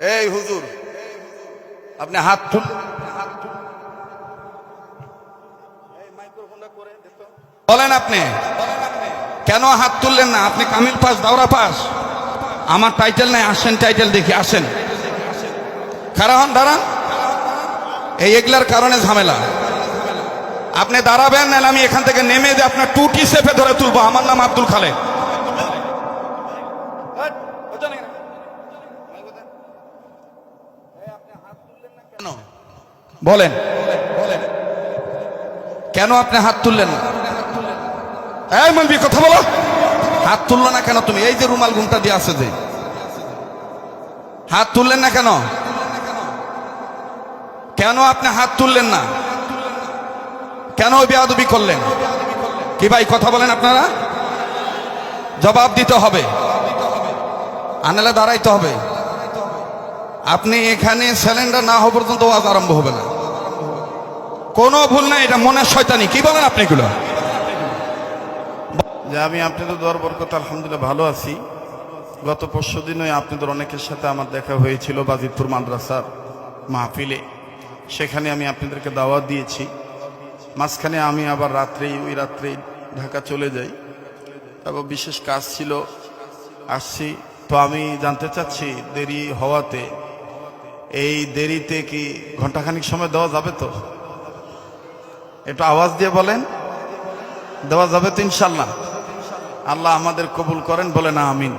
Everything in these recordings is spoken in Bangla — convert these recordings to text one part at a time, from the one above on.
এই হুজুর, আপনি হাত তুল, বলেন আপনি কেন হাত তুললেন না? আপনি কামিল পাস, দাওরা পাস, আমার টাইটেল নাই, আসেন টাইটেল দেখি, আসেন, খাড়া হন, দাঁড়ান। এই এগুলার কারণে ঝামেলা। আপনি দাঁড়াবেন, নাহলে আমি এখান থেকে নেমে যে আপনার টুটি চেপে ধরে তুলবো। আমার নাম আব্দুল খালেক। বলেন কেন আপনি হাত তুললেন না? এই মলবি, কথা বলো। হাত তুললো না কেন তুমি? এই যে রুমাল ঘুমটা দিয়ে আছে, যে হাত তুললেন না কেন? কেন আপনি হাত তুললেন না? কেন বেয়াদবি করলেন? কি ভাই, কথা বলেন আপনারা, জবাব দিতে হবে, আনালে দাঁড়াইতে হবে। আপনি এখানে সিলিন্ডার না হওয়া পর্যন্ত ওয়াজ আরম্ভ হবে না। কোনো ভুল নাই, এটা মনের শয়তানি। কি বলেন আপনি এগুলো? যে আমি আপনাদের দরবার কথা আলহামদুলিল্লাহ ভালো আছি। গত পরশু দিনই আপনাদের অনেকের সাথে আমার দেখা হয়েছিল বাজিতপুর মাদ্রাসার মাহফিলে। সেখানে আমি আপনাদেরকে দাওয়াত দিয়েছি। মাঝখানে আমি আবার ওই রাত্রেই ঢাকা চলে যাই, এবং বিশেষ কাজ ছিল, আসছি। তো আমি জানতে চাচ্ছি, দেরি হওয়াতে, এই দেরিতে কি ঘন্টাখানিক সময় দেওয়া যাবে? তো একটু আওয়াজ দিয়ে বলেন, দেওয়া যাবে তো ইনশাল্লাহ? আল্লাহ আমাদের কবুল করেন, বলে না আমিন।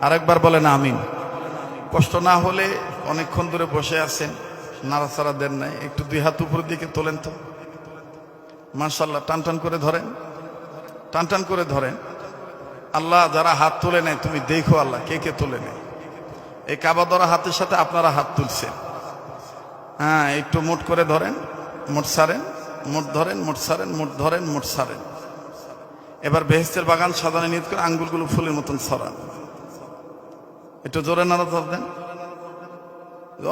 আরেকবার বলে না আমিন। কষ্ট না হলে, অনেকক্ষণ ধরে বসে আছেন, নাড়াচাড়া দেন নাই, একটু দুই হাত উপরের দিকে তোলেন তো। মাশাআল্লাহ, টান টান করে ধরেন, টান টান করে ধরেন। আল্লাহ যারা হাত তুলে নেয়, তুমি দেখো আল্লাহ কে কে তুলে নেয়। এই কাবা ধরা হাতের সাথে আপনারা হাত তুলছেন। হ্যাঁ, একটু মুঠ করে ধরেন, মুঠ সারেন, মুঠ ধরেন, মুঠ সারেন, মুঠ ধরেন, মুঠ সারেন। এবার বেহেশতের বাগান সাজানো নিয়ত করে আঙ্গুলগুলো ফুলের মতন ছড়ান। একটু জোরে নাড়া দেন।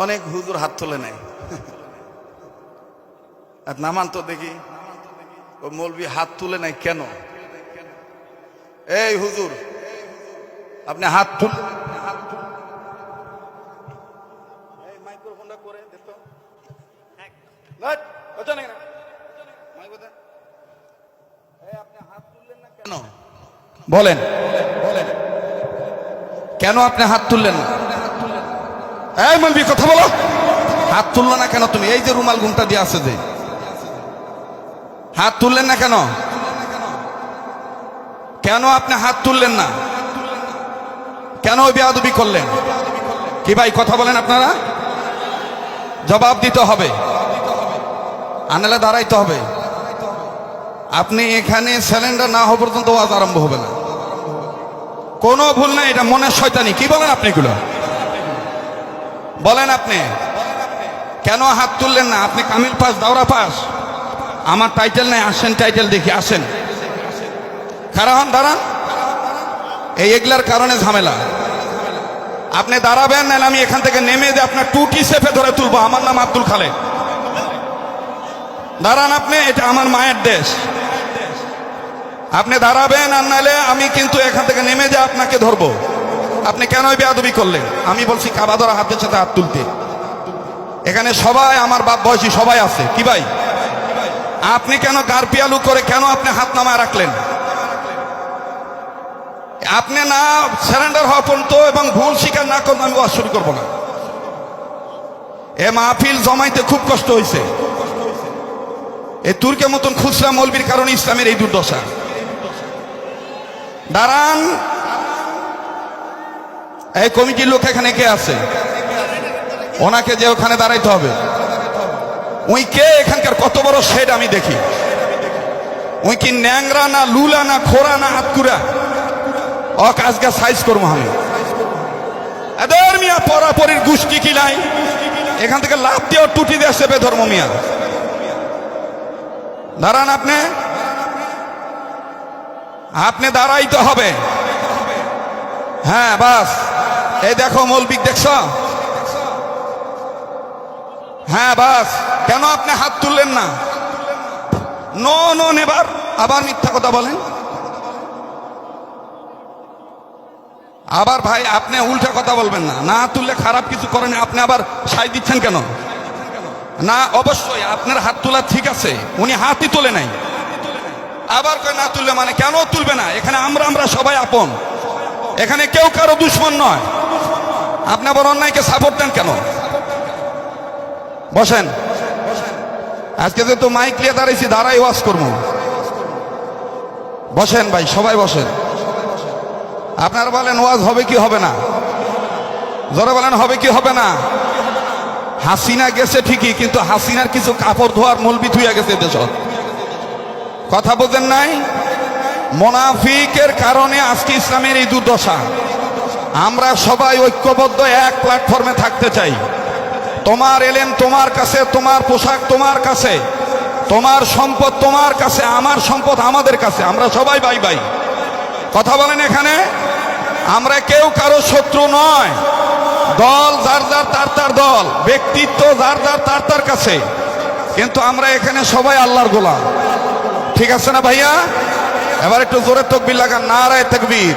অনেক হুজুর হাত তুলে নেয়, আর নামান তো দেখি। ও মৌলবি হাত তুলে নেয় কেন? এই হুজুর, আপনি হাত তুল, বলেন কেন আপনি হাত তুললেন না? এই মলবি, কথা বলো। হাত তুললো না কেন তুমি? এই যে রুমাল ঘুমটা দিয়ে আছে, যে হাত তুললেন না কেন? কেন আপনি হাত তুললেন না? কেন বেয়াদবি করলেন? কি ভাই, কথা বলেন আপনারা, জবাব দিতে হবে, আনালে দাঁড়াইতে হবে। আপনি এখানে সিলিন্ডার না হওয়া পর্যন্ত ওয়াজ আরম্ভ হবে না। কোনো ভুল নাই, এটা মনের শয়তানি। কি বলেন আপনি এগুলো? বলেন আপনি কেন হাত তুললেন না? আপনি কামিল পাস, দাওরা পাস, আমার টাইটেল নাই, আসেন টাইটেল দেখি, আসেন, খাড়া হন, দাঁড়ান। এই এগুলার কারণে ঝামেলা। আপনি দাঁড়াবেন, নাহলে আমি এখান থেকে নেমে যে আপনার টুটি চেপে ধরে তুলবো। আমার নাম আব্দুল খালেক। দাঁড়ান আপনি, এটা আমার মায়ের দেশ। আপনি দাঁড়াবেন, আর নাহলে আমি কিন্তু এখান থেকে নেমে যে আপনাকে ধরবো। আপনি কেন বেয়াদবি করলেন? আমি বলছি কাবা ধরা হাতের সাথে হাত তুলতে। এখানে সবাই আমার বাপ বয়সী সবাই আছে। কি ভাই, আপনি কেন গারপিয়ালু করে কেন আপনি হাত নামায় রাখলেন? আপনি না সারেন্ডার হওয়া পর্যন্ত এবং ভুল স্বীকার না করলে আমি ওয়াজ শুরু করবো না। এ মাহফিল জমাইতে খুব কষ্ট হয়েছে। এই তুর্কের মতন খুচরা মৌলবীর কারণে ইসলামের এই দুর্দশা। দাঁড়ান, এই কমিটির লোক এখানে কে আছে? ওনাকে যে ওখানে দাঁড়াইতে হবে। উই কে? এখানকার কত বড় শেড আমি দেখি। উই কি ন্যাংরা না লুলা না খোরা না হাতকুরা? আজকে সাইজ করবো আমি। এদের মিয়া পরাপরির গোষ্ঠী কি নাই? এখান থেকে লাভ দিয়ে টুটি দিয়ে সেপে ধর্ম মিয়া। দাঁড়ান আপনি, আপনি দাঁড়াইতে হবে। হ্যাঁ বাস, এই দেখো মৌলবিক, দেখছ? হ্যাঁ বাস, কেন আপনি হাত তুললেন না? নো নো নেবার, আবার মিথ্যা কথা বলেন। আবার ভাই আপনি উল্টা কথা বলবেন না, না তুললে খারাপ কিছু করেন, আপনি আবার সাই দিচ্ছেন কেন? না অবশ্যই আপনার হাত তোলা ঠিক আছে, উনি হাতই তোলে নাই, আবার কয় না তুললে মানে কেন তুলবে না? এখানে আমরা সবাই আপন, এখানে কেউ কারো দুশ্মন নয়। আপনি আবার অন্যায়কে সাপোর্ট দেন কেন? বসেন, আজকে যেহেতু মাইক নিয়ে দাঁড়াইছি, দাঁড়াই ওয়াজ করবো। বসেন ভাই, সবাই বসেন। আপনারা বলেন ওয়াজ হবে কি হবে না? জোরে বলেন হবে কি হবে না? হাসিনা গেছে ঠিকই, কিন্তু হাসিনার কিছু কাপড় ধোয়ার মলবি ধুইয়া গেছে দেশ। কথা বোঝেন নাই? মুনাফিকের কারণে আজকে ইসলামের এই দুর্দশা। আমরা সবাই ঐক্যবদ্ধ এক প্ল্যাটফর্মে থাকতে চাই। তোমার এলেম তোমার কাছে, তোমার পোশাক তোমার কাছে, তোমার সম্পদ তোমার কাছে, আমার সম্পদ আমাদের কাছে, আমরা সবাই ভাই ভাই। কথা বলেন, এখানে আমরা কেউ কারো শত্রু নয়। দল যার যার তার দল, ব্যক্তিত্ব যার যার তার কাছে, কিন্তু আমরা এখানে সবাই আল্লাহর গোলাম। ঠিক আছে না ভাইয়া? এবার একটু জোরে তাকবীর লাগান, নারায়ে তাকবীর।